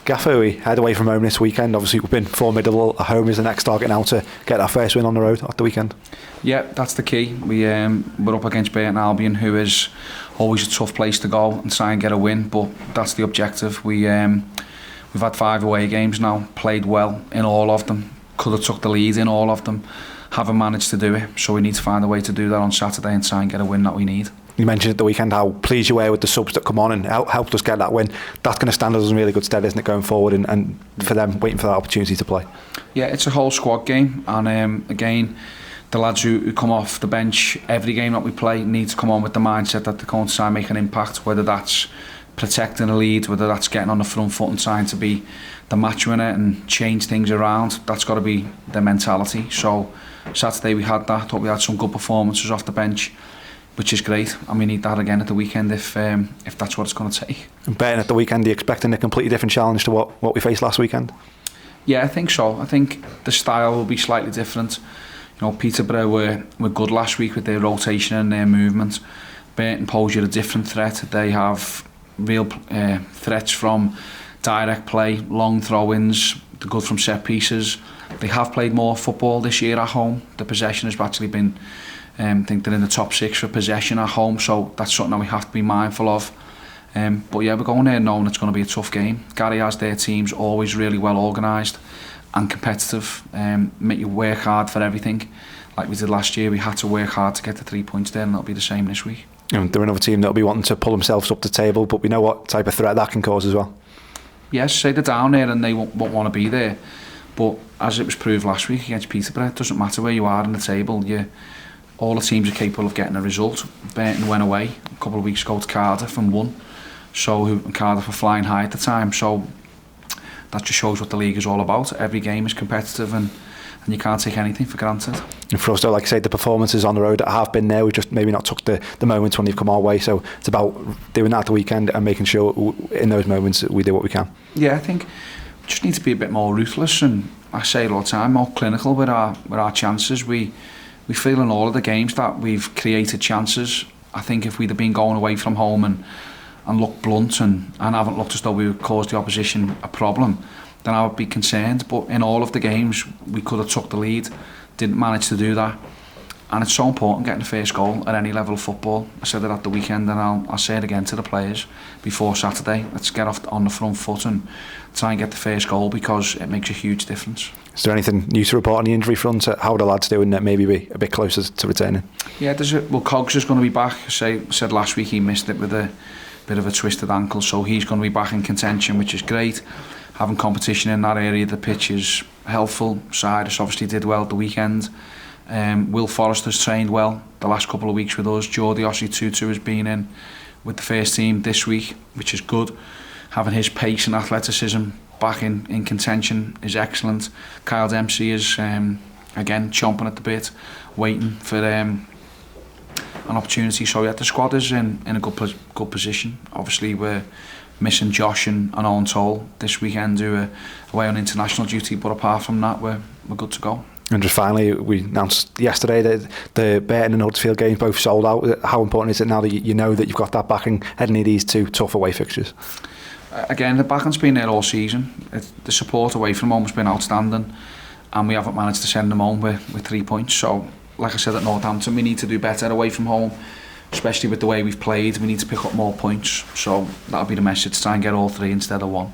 Gaffer, we head away from home this weekend. Obviously, we've been formidable at home. Is the next target now to get our first win on the road at the weekend? Yeah, that's the key. We're up against Burton Albion, who is always a tough place to go and try and get a win, but that's the objective. We've had 5 away games now, played well in all of them, could have took the lead in all of them, haven't managed to do it, so we need to find a way to do that on Saturday and try and get a win that we need. You mentioned at the weekend how pleased you were with the subs that come on and helped us get that win. That's going to stand us in really good stead, isn't it, going forward, and for them waiting for that opportunity to play? Yeah, it's a whole squad game, and again, the lads who come off the bench every game that we play need to come on with the mindset that they're going to try and make an impact, whether that's protecting a lead, whether that's getting on the front foot and trying to be the match winner and change things around. That's got to be their mentality. So Saturday we had that. Thought we had some good performances off the bench, which is great, and we need that again at the weekend if that's what it's going to take. And betting at the weekend, are you expecting a completely different challenge to what we faced last weekend? Yeah, I think so. I think the style will be slightly different. You know, Peterborough were good last week with their rotation and their movement. Burton pose you a different threat. They have real threats from direct play, long throw-ins, they're good from set pieces. They have played more football this year at home. The possession has actually been, I think they're in the top 6 for possession at home, so that's something that we have to be mindful of. But yeah, we're going there knowing it's going to be a tough game. Gary has their teams always really well organised and competitive, make you work hard for everything. Like we did last year, we had to work hard to get the 3 points there, and it'll be the same this week. And they're another team that'll be wanting to pull themselves up the table, but we know what type of threat that can cause as well. Yes, say they're down there and they won't want to be there, but as it was proved last week against Peterborough, it doesn't matter where you are in the table. All the teams are capable of getting a result. Burton went away a couple of weeks ago to Cardiff and won, and Cardiff were flying high at the time, so that just shows what the league is all about. Every game is competitive, and you can't take anything for granted. And for us, though, like I say, the performances on the road that have been there, we've just maybe not took the moments when they've come our way, so it's about doing that at the weekend and making sure in those moments we do what we can. Yeah, I think we just need to be a bit more ruthless, and I say it all the time, more clinical with our chances. We feel in all of the games that we've created chances. I think if we'd have been going away from home and looked blunt and haven't looked as though we would cause the opposition a problem, then I would be concerned. But in all of the games we could have took the lead, didn't manage to do that, and it's so important getting the first goal at any level of football. I said it at the weekend, and I'll say it again to the players before Saturday. Let's get off on the front foot and try and get the first goal, because it makes a huge difference. Is there anything new to report on the injury front? How are the lads doing that maybe be a bit closer to returning? Yeah, Cogs is going to be back. I said last week he missed it with a bit of a twisted ankle, so he's going to be back in contention, which is great. Having competition in that area of the pitch is helpful. Cyrus obviously did well at the weekend. Will Forrester's trained well the last couple of weeks with us. Jordi Osei-Tutu has been in with the first team this week, which is good. Having his pace and athleticism back in contention is excellent. Kyle Dempsey is again chomping at the bit, waiting for an opportunity. So yeah, the squad is in a good position. Obviously we're missing Josh and Owen Toll this weekend, who are away on international duty, but apart from that we're good to go. And just finally, we announced yesterday that the Burton and Huddersfield games both sold out. How important is it now that you know that you've got that backing heading into these 2 tough away fixtures? Again, the backing's been there all season. The support away from home has been outstanding, and we haven't managed to send them home with 3 points. So, like I said at Northampton, we need to do better away from home, especially with the way we've played. We need to pick up more points. So that'll be the message, try and get all 3 instead of 1.